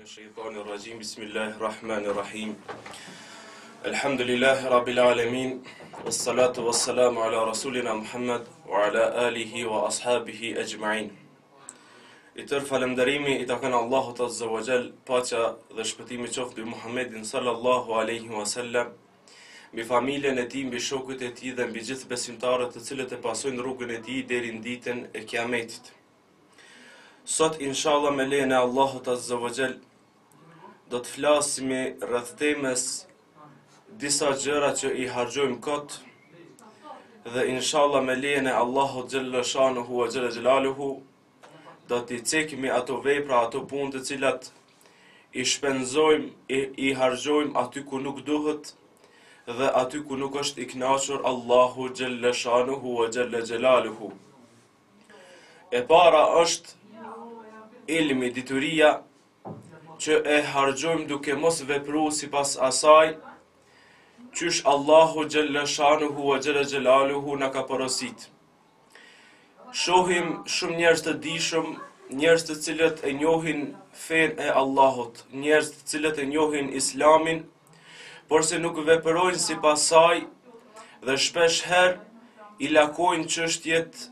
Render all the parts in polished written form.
الشيطان الرجيم بسم الله الرحمن الرحيم الحمد لله رب العالمين والصلاة والسلام على رسولنا Muhammad وعلى آله وأصحابه أجمعين. I tërë falënderimi i takon Allahut Azza wa Jall, paqja dhe shpëtimi qoftë mbi Muhammedin sallallahu alaihi wasallam, mbi familjen e tij, mbi shokët e tij dhe mbi gjithë besimtarët të cilët e pasojnë rrugën e tij deri në ditën e Kiametit. Sot inshallah me lejen e Allahut Azza wa Jall do të flasim rreth temës disa gjëra që i harxojmë kot dhe inshallah me lejen e Allahut Jalla Shanuhu wa Jalla Jalaluhu do t'i cekmi ato vepra, ato punë të cilat i shpenzojmë, i harxojmë aty ku nuk duhet dhe aty ku nuk është i kënaqur Allahu Jalla Shanuhu wa Jalla Jalaluhu. E para është ilmi, dituria që e harxojmë duke mos vepruar sipas asaj qysh Allahu Jalla Shanuhu wa Jalla Jalaluhu na ka porosit. Shohim shumë njerëz të dijshëm, njerëz të cilët e njohin fenë e Allahut, njerëz të cilët e njohin Islamin, por se nuk veprojnë sipas saj dhe shpesh herë i lakojnë çështjet,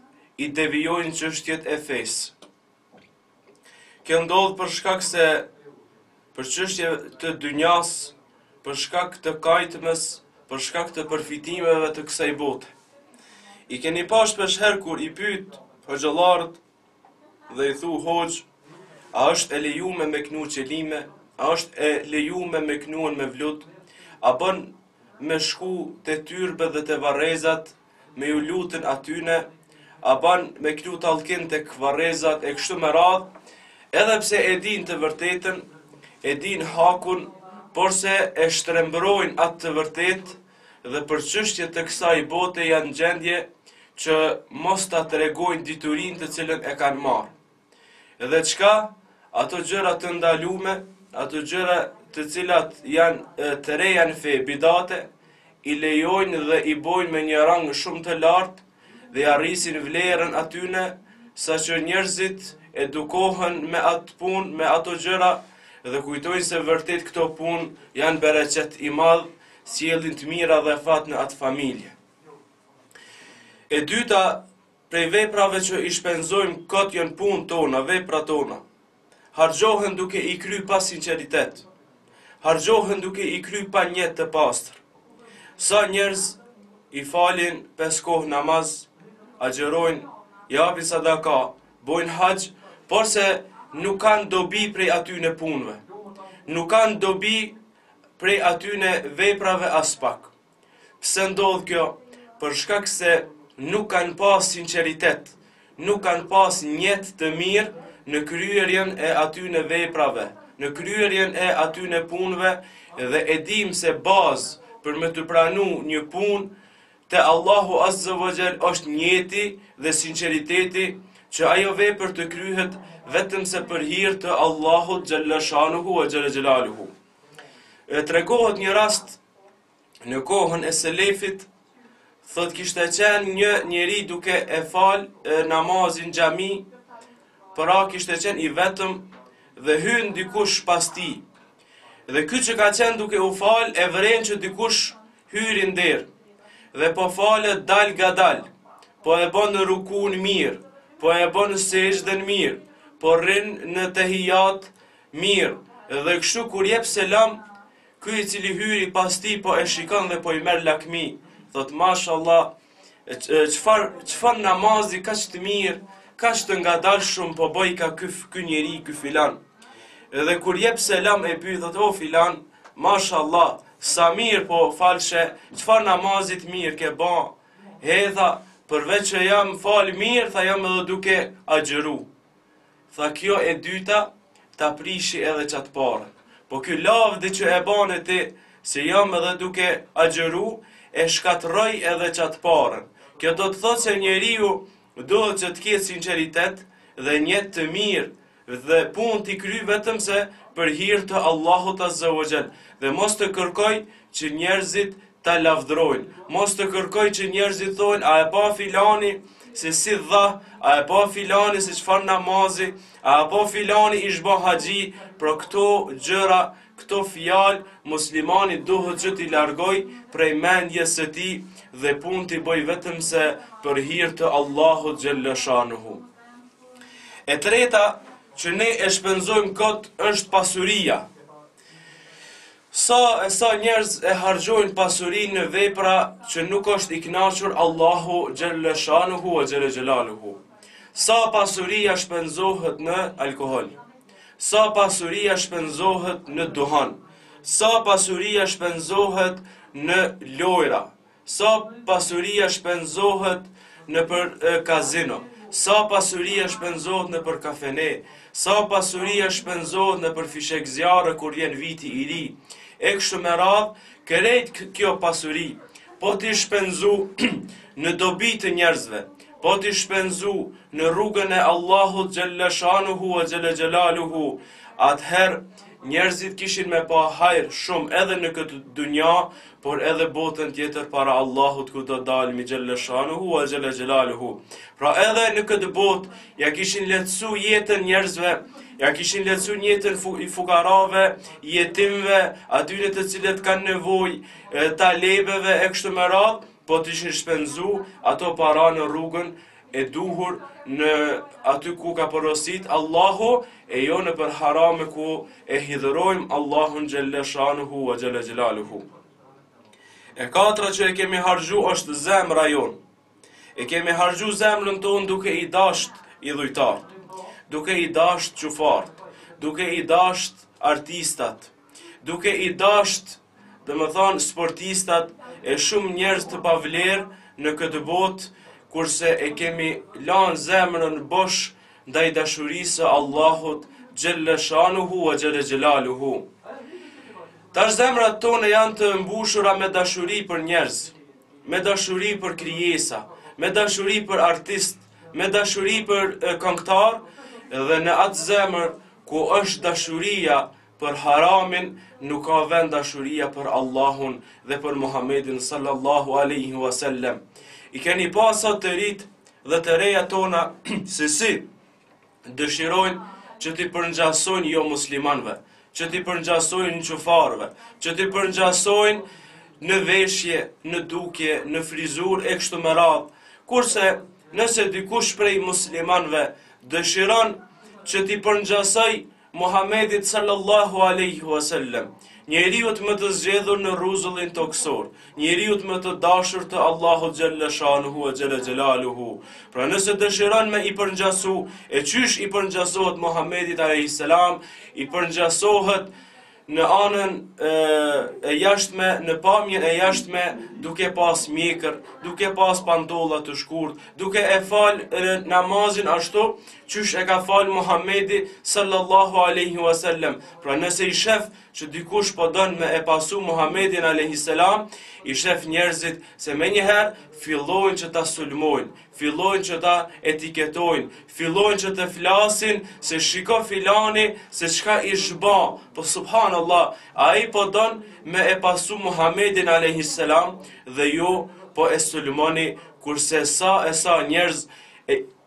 i devijojnë çështjet e fesë. Kjo ndodh për shkak se për çështje të dynjas, për shkak të kajtëmës, për shkak të përfitimeve të kësaj bote. I keni pa shpesh herë kur i pyet hoxhallarët dhe i thu hoxh, a është e lejuar me knu qelime, a është e lejuar me knuën me vlut, a bën me shku te tyrbe dhe te varrezat, me ju lutën atyne, a bën me knu tallkin tek varrezat e kështu me radhë, edhe pse e din të vërtetën, e din hakun, por se e shtrembrojnë atë të vërtet dhe për çështje të kësaj bote janë gjendje që mos ta tregojnë diturinë të cilën e kanë marrë. Dhe çka? Ato gjëra të ndalume, ato gjëra të cilat janë të reja në fe, bidate, i lejojnë dhe i bojnë me një rang shumë të lartë dhe i arrisin vlerën atyne, saqë njerëzit edukohen me atë punë, me ato gjëra dhe kujtojnë se vërtet këto punë janë bereqet i madh, sjellin të mira dhe fat në atë familje. E dyta, prej veprave që i shpenzojmë kot janë punë tona, vepra tona. Harxohen duke i kry pa sinqeritet. Harxohen duke i kry pa niyet të pastër. Sa njerëz i falin 5 kohë namaz, agjerojnë, japin sadaka, bojnë haxh, por se nuk kanë dobi prej atyne punëve. Nuk kanë dobi prej atyne veprave as pak. Pse ndodh kjo? Për shkak se nuk kanë pas sinqeritet, nuk kanë pas niyet të mirë në kryerjen e atyne veprave, në kryerjen e atyne punëve, dhe e dim se bazë për me të pranu një punë te Allahu Azza wa Jall është niyeti dhe sinqeriteti, që ajo vepër të kryhet vetëm se për hir të Allahut Jalla Shanuhu wa Jalla Jalaluhu. Tregohet një rast në kohën e selefit, thot kishte qenë një njeri duke e fal namazin xhami, pra kishte qenë i vetëm dhe hyn dikush pas tij. Dhe ky që ka qenë duke u fal e vren që dikush hyri nder dhe po falet dal gadal, po e bën në rukun mirë, po e bën në sejdën mirë, po rrin në tehijat mirë, dhe kështu kur jep selam, ky i cili hyri pas tij po e shikon dhe po i merr lakmi, thot mashallah, çfarë namazi kaq të mirë, kaq të ngadalshëm po bëj ka ky njeri, ky filan. Dhe kur jep selam e pyet, thot o filan, mashallah, sa mirë po falshe, çfarë namazit mirë ke bën? Hedha, përveç që jam fal mirë, tha jam edhe duke agjeru. Tha kjo e dyta, ta prishi edhe qatë parën. Po kjo lavdi që e bane ti, se jam edhe duke agjeru, e shkatroj edhe qatë parën. Kjo do të thot se njeriu duhet që të ketë sinqeritet dhe niyet të mirë, dhe punë t'i kry vetëm se për hir të Allahut Azza wa Jall, dhe mos të kërkoj që njerëzit ta lavdrojnë, mos të kërkoj që njerëzit thonë, a e pa filani se si dha, a e pa filani se çfarë namazi, a e pa filani ish ba haxhi. Për këto gjëra, këto fjalë, muslimani duhet që t'i largoj prej mendjes së tij dhe punë t'i bëj vetëm se për hir të Allahut xhalla shanuhu. E treta që ne e shpenzojmë kot është pasuria. Sa njerëz e harxojnë pasurinë në vepra që nuk është i kënaqur Allahu xhalla shanuhu wa xhalla xhelaluhu. Sa pasuria shpenzohet në alkool. Sa pasuria shpenzohet në duhan. Sa pasuria shpenzohet në lojra. Sa pasuria shpenzohet në për kazino. Sa pasuria shpenzohet në për kafene. Sa pasuria shpenzohet në për fishek zjarë kur jenë viti i ri. E kështu me radhë, krejt kjo pasuri, po t'i shpenzu në dobi të njerëzve, po t'i shpenzu në rrugën e Allahut xhalla shanuhu wa xhalla xhelaluhu, atëherë njerëzit kishin me pa hajër shumë edhe në këtë dunja, por edhe botën tjetër para Allahut ku do dalmi xhalla shanuhu wa xhalla xhelaluhu. Pra edhe në këtë botë ja kishin lehtësu jetën njerëzve, ja kishin lehtësu jetën i fukarave, jetimve, atyre të cilët kanë nevojë, talebeve e kështu me radhë, po t'ishin shpenzu ato para në rrugën e duhur në aty ku ka porosit Allahu, e jo në për harame ku e hidhërojmë Allahun xhalla shanuhu wa xhalla xhelaluhu. E katra që e kemi harxhu është zemra jonë. E kemi harxhu zemrën tonë duke i dasht idhujtarët, duke i dasht qufart, duke i dasht artistat, duke i dasht, dhe më thonë, sportistat e shumë njerëz të pavlerë në këtë botë, kurse e kemi lanë zemrën bosh ndaj dashurisë së Allahut xhalla shanuhu wa xhalla xhelaluhu. Tash zemrat tone janë të mbushura me dashuri për njerëz, me dashuri për krijesa, me dashuri për artist, me dashuri për këngëtar, dhe në atë zemër ku është dashuria për haramin, nuk ka vend dashuria për Allahun dhe për Muhammedin sallallahu alaihi wasallam. I keni pa sot të rit dhe të reja tona se si dëshirojnë që t'i përngjasojnë jo muslimanve, që t'i përngjasojnë qufarve, që t'i përngjasojnë në veshje, në dukje, në frizur e kështu me radhë. Kurse nëse dikush prej muslimanve dëshiron që t'i përngjasoj Muhammedit sallallahu alaihi wasallam, njeriut më të zgjedhur në rruzullin toksor, njeriut më të dashur të Allahu xhalla shanuhu wa xhalla xhelaluhu. Pra nëse dëshiron me i përngjasu, e qysh i përngjasohet Muhammedit alayhis salam, i përngjasohet në anën e jashtme, në pamjen e jashtme, duke pas mjekër, duke pas pandolla të shkurt, duke e fal namazin ashtu qysh e ka fal Muhammedi sallallahu alaihi wasallam. Pra nëse i shef që dikush po don me e pasu Muhammedin alayhis salam, i shef njerëzit se menjëherë fillojnë që ta sulmojnë, fillojnë që ta etiketojnë, fillojnë që të flasin se shiko filani se çka i shba, po subhanallah, ai po don me e pasu Muhammedin alayhis salam dhe jo po e sulmoni, kurse sa njerëz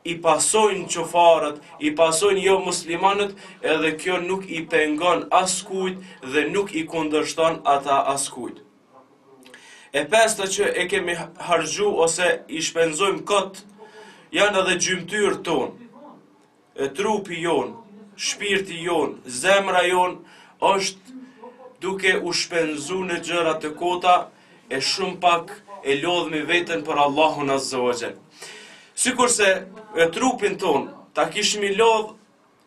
i pasojnë qofarët, i pasojnë jo muslimanët, edhe kjo nuk i pengon askujt dhe nuk i kundërshton ata askujt. E pesta që e kemi harxhu ose i shpenzojmë kot, janë edhe gjymtyrët tonë, trupi jonë, shpirti jonë, zemra jonë, është duke u shpenzu në gjëra të kota, e shumë pak e lodhmi veten për Allahun azza wa jall. Sikurse trupin tonë ta kishim i lodh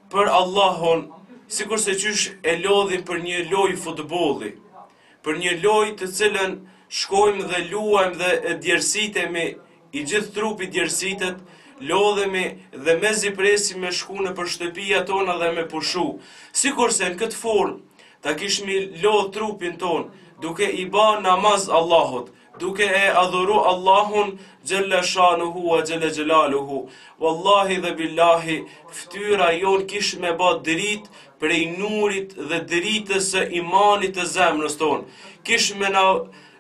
për Allahun, sikurse qysh e lodhim për një lojë futbolli, për një lojë të cilën shkojmë dhe luajmë dhe djersitemi, i gjithë trupi djersitet, lodhemi dhe mezi presim me shku në për shtëpia tona dhe me pushu. Sikurse në këtë formë, ta kishmi lodh trupin ton, duke i ba namaz Allahut, duke e adhuru Allahun xhalla shanuhu wa xhalla xhelaluhu. Wallahi dhe billahi, ftyra jon kish me ba drit prej nurit dhe dritës së imanit të zemrës ton. Kish me na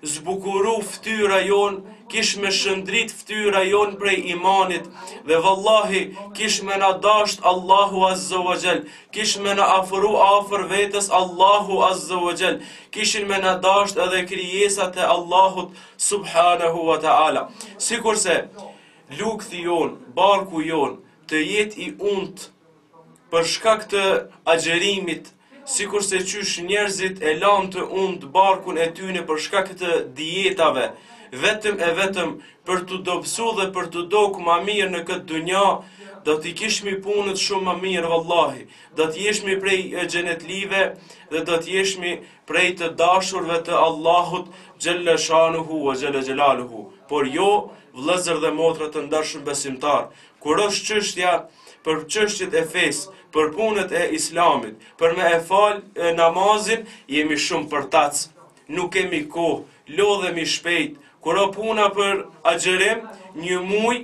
zbukuru ftyra jon, kish me shëndrit ftyra jon prej imanit, dhe vallahi kish me na dasht Allahu Azza wa Jall, kish me na afru afër vetës Allahu Azza wa Jall, kishin me na dasht edhe krijesat e Allahut subhanahu wa ta'ala. Sikurse lukthi jon, barku jon të jetë i unt për shkak të agjerimit, sikurse qysh njerëzit e lanë të unt barkun e tyne për shkak të dietave, vetëm e vetëm për të dobësu dhe për të dokë ma mirë në këtë dunja, do t'i kishmi punët shumë ma mirë vallahi, do t'jeshmi prej xhenetlive dhe do t'jeshmi prej të dashurve të Allahut Gjelle Shanuhu wa Gjelle Gjelaluhu. Por jo, vëllezër dhe motra të ndarshëm besimtar, kur është çështja për çështjet e fesë, për punët e islamit, për me e fal namazin, jemi shumë përtac, nuk kemi kohë, lodhemi shpejt. Kur o puna për agjerim, një muj,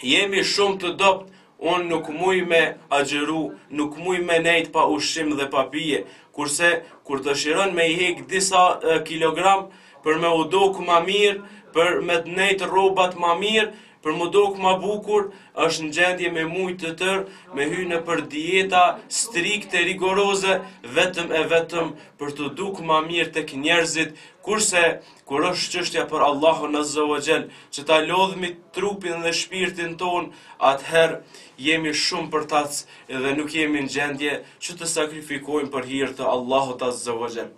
jemi shumë të dopt, unë nuk muj me agjeru, nuk muj me nejt pa ushqim dhe pa pije, kurse kur të shiron me i hek disa kilogram, për me udok ma mirë, për me të nejt robat ma mirë, për më dok ma bukur, është në gjendje me mujtë të tërë, me hynë për dieta strikte, rigoroze, vetëm e vetëm për të duk ma mirë tek njerëzit, kurse kur është çështja për Allahun Azza wa Jall, që ta lodhmi trupin dhe shpirtin ton, atëherë jemi shumë përtac dhe nuk jemi në gjendje që të sakrifikojmë për hir të Allahut Azza wa Jall.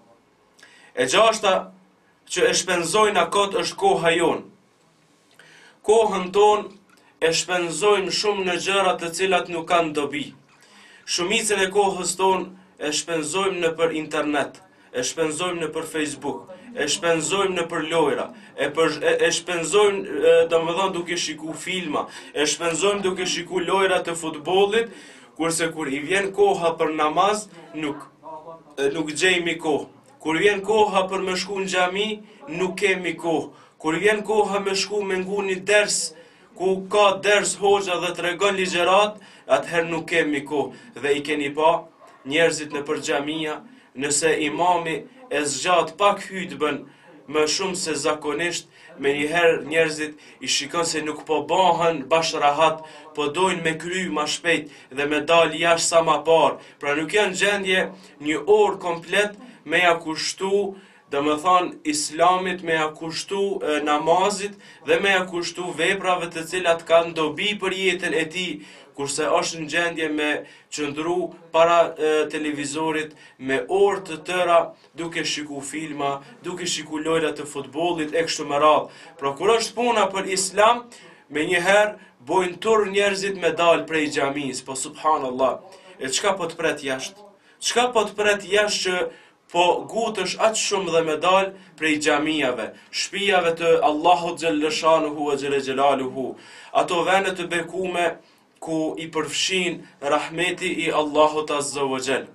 E gjashta që e shpenzojnë akot është koha jonë. Kohën ton e shpenzojmë shumë në gjëra të cilat nuk kanë dobi. Shumicën e kohës ton e shpenzojmë në për internet, e shpenzojmë në për Facebook, e shpenzojmë në për lojra, e shpenzojmë domethënë duke shiku filma, e shpenzojmë duke shiku lojra të futbollit, kurse kur i vjen koha për namaz, nuk gjejmë kohë. Kur vjen koha për me shku në xhami, nuk kemi kohë. Kur vjen koha me shku me ngu një ders, ku ka ders hoxha dhe të regon ligjerat, atëherë nuk kemi kohë. Dhe i keni pa njerëzit në për xhamia, nëse imami e zgjat pak hutbën më shumë se zakonisht, me njëherë njerëzit i shikon se nuk po bahen bashrahat, po dojnë me kry ma shpejt dhe me dal jashtë sa ma parë. Pra nuk janë gjendje një orë komplet me ja kushtu, dhe me thonë islamit, me ja kushtu namazit dhe me ja kushtu veprave të cilat kanë dobi për jetën e ti, kurse është në gjendje me qëndru para televizorit me orë të tëra duke shiku filma, duke shiku lojra të futbollit e kështu me radhë. Pra kur është puna për islam, me njëherë bojnë tur njerëzit me dal prej xhamis, po subhanallah, e çka po të pret jashtë? Çka po të pret jashtë që po gutësh atë shumë dhe me dal prej xhamijave, shtëpiave të Allahut Gjelle Shanuhu wa Gjelle Gjelaluhu, ato vende të bekume ku i përfshin rahmeti i Allahut Azza wa Jall.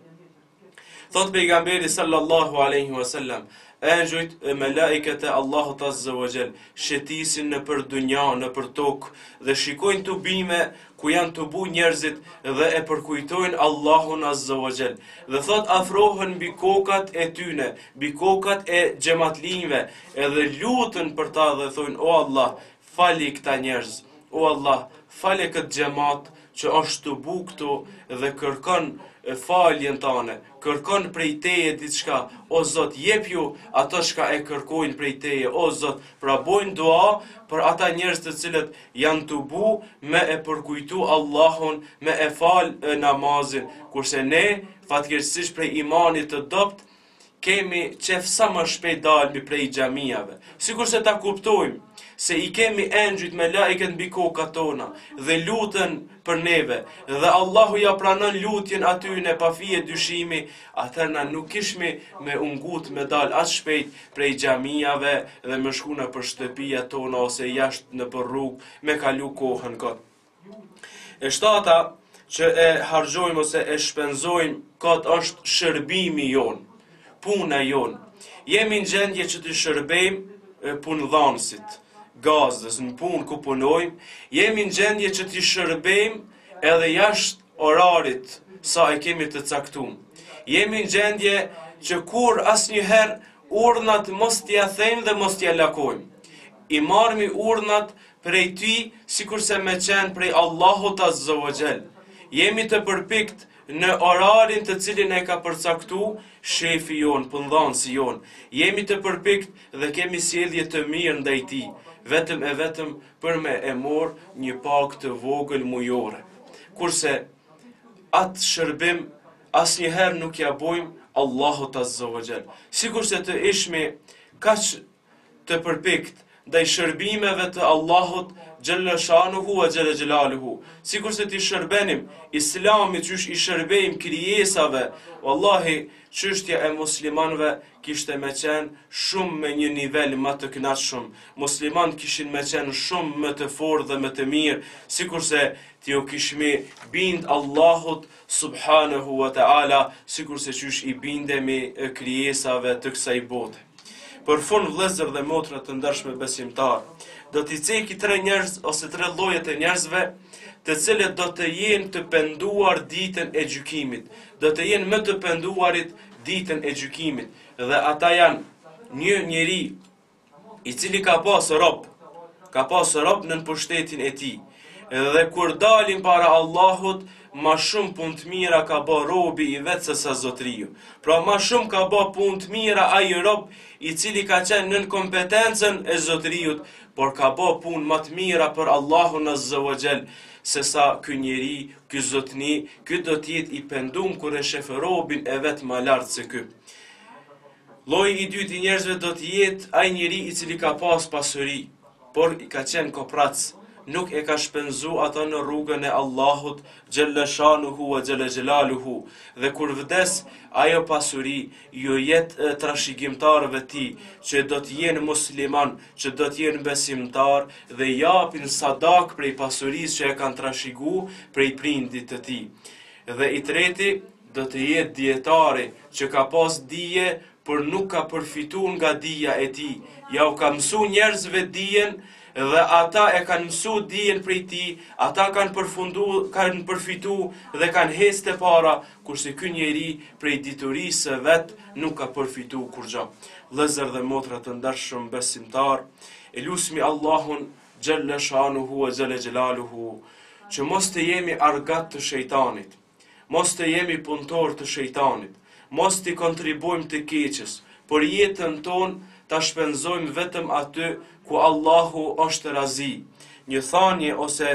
Thot pejgamberi sallallahu alaihi wasallam, engjëjt e melaiket e Allahut Azza wa Jall shetisin në për dunja, në për tokë, dhe shikojnë të bime ku janë të bu njerëzit dhe e përkujtojnë Allahun Azza wa Jall. Dhe thot afrohen mbi kokat e tyne, mbi kokat e xhamatlinjve, edhe lutën për ta dhe thojnë, o Allah, fali këta njerëz, o Allah, fali këtë xhamat që është të bu këtu dhe kërkon faljen tane, kërkon prej teje diçka, o Zot, jep ju ato shka e kërkojnë prej teje, o Zot, pra bojnë dua për ata njerëz të cilët janë të bu me e përkujtu Allahun, me e fal namazin, kurse ne, fatkeqësisht prej imanit të dopt, kemi qef sa më shpejt dalmi prej xhamijave. Sikur se ta kuptojmë se i kemi engjëjt me laiket mbi kokat tona dhe lutën për neve dhe Allahu ja pranon lutjen atyne pa fije dyshimi, atëherë na nuk kishmi me ungut me dal as shpejt prej xhamijave dhe me shku në për shtëpia tona ose jashtë në për rrugë me kalu kohën kot. E shtata që e harxojmë ose e shpenzojmë kot është shërbimi jon, puna jon. Jemi në gjendje që të shërbejmë punëdhënësit, gazdës, në punë ku punojmë, jemi në gjendje që t'i shërbejmë edhe jashtë orarit sa e kemi të caktuar. Jemi në gjendje që kur asnjëherë urdhnat mos t'ia thejmë dhe mos t'ia lakojmë. i marmi urdhnat prej ty, sikurse me qenë prej Allahut Azza wa Jall. Jemi të përpikt në orarin të cilin e ka përcaktu shefi jon, pëndhansi jon. Jemi të përpikt dhe kemi sjellje të mirë ndaj tij, vetëm e vetëm për me e morë një pak të vogël mujore. Kurse atë shërbim asnjëherë nuk ja bojmë Allahut Azza wa Jall. Sikurse të ishmi kaq të përpikt ndaj shërbimeve të Allahut Gjelle Shanuhu wa Gjelle Gjelaluhu, sikurse t'i shërbenim Islamit qysh i shërbejmë krijesave, wallahi çështja e muslimanëve kishte me qenë shumë me një nivel më të kënaqshëm. Muslimanët kishin me qenë shumë më të fortë dhe më të mirë, sikurse t'ju kishmi bind Allahut Subhanahu wa Ta'ala, sikurse qysh i bindemi krijesave të kësaj bote. Për fund, vëllezër dhe motra të ndershme besimtar, do t'i ceki 3 njerëz ose 3 llojet e njerëzve, të cilët do të jenë të penduar ditën e gjykimit, do të jenë më të penduarit ditën e gjykimit, dhe ata janë një njeri i cili ka pas rob në pushtetin e tij, dhe kur dalin para Allahut, ma shumë punë të mira ka bë robi i vetë se sa zotriu. Pra ma shumë ka bë punë të mira ai rob i cili ka qenë nën kompetencën e zotriut, por ka bë punë më të mira për Allahun Azza wa Jall, se sa ky njeri, ky zotni, ky do të jetë i pendum kur e shef robin e vet më lart se ky. Lloji i dytë i njerëzve do të jetë ai njeri i cili ka pas pasuri, por i ka qenë koprac, nuk e ka shpenzu ato në rrugën e Allahut Gjelle Shanuhu wa Gjelle Gjelaluhu, dhe kur vdes ajo pasuri ju jetë trashëgimtarëve ti që do të jenë musliman, që do të jenë besimtar dhe japin sadak prej pasurisë që e kanë trashëgu prej prindit të tij. Dhe i treti do të jetë dietari që ka pas dije, por nuk ka përfitu nga dija e tij. Ja u ka mësu njerëzve dijen, dhe ata e kanë mësu dijen prej tij, ata kanë përfitu dhe kanë hes të para, kurse ky njeri prej diturisë së vet nuk ka përfitu kurrë. Vëllezër dhe motra të ndershëm besimtar, e lusmi Allahun Gjelle Shanuhu wa Gjelle Gjelaluhu që mos të jemi argat të shejtanit, mos të jemi punëtor të shejtanit, mos të kontribuojmë të keqës, por jetën tonë ta shpenzojmë vetëm aty ku Allahu është razi. Një thanje ose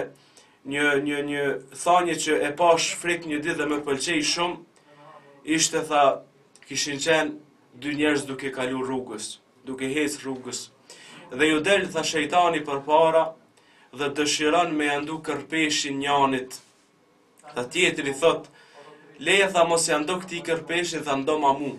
një thanje që e pash frik një ditë dhe më pëlqej shumë, ishte tha, kishin qenë 2 njerëz duke kalu rrugës, duke hec rrugës, dhe ju del tha shejtani përpara dhe dëshiron me jandu kërpeshin njanit. Tha tjetri thot, leje tha mos jandu këti kërpeshin, tha ndo ma mu.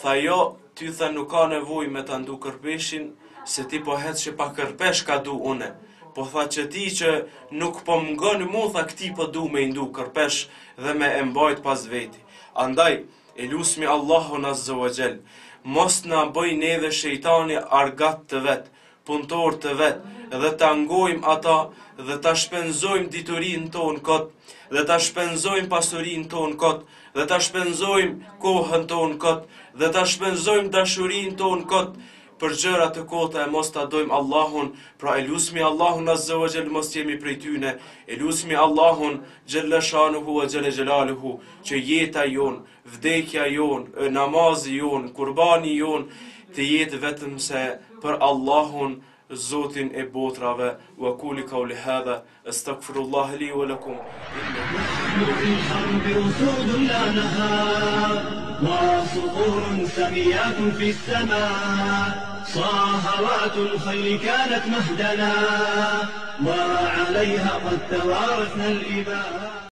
Tha jo, ty tha nuk ka nevoj me të ndu kërpeshin, se ti po hec që pa kërpesh ka du une. Po tha që ti që nuk po mngën mu, tha këti po du me ndu kërpesh dhe me e mbajt pas veti. Andaj, e lusmi Allahun Azza wa Jall, mos na bëj neve shejtani argat të vet, punëtor të vet, dhe ta ngojmë ata dhe ta shpenzojmë diturinë tonë kot, dhe ta shpenzojmë pasurinë tonë kot, dhe ta shpenzojmë kohën tonë kot, dhe ta shpenzojmë dashurinë tonë kot, për gjëra të kota e mos ta dojmë Allahun. Pra e lusmi Allahun Azza wa Jall mos jemi prej tyne, e lusmi Allahun Gjelle Shanuhu wa Gjelle Gjelaluhu që jeta jon, vdekja jon, namazi jon, kurbani jon të jetë vetëm se për Allahun Zotin e botrave. Wa quli qawli hadha astaghfirullah li wa lakum. وصقور سميات في السماء صاهرات الخيل كانت مهدنا وعليها قد توارثنا الإباء.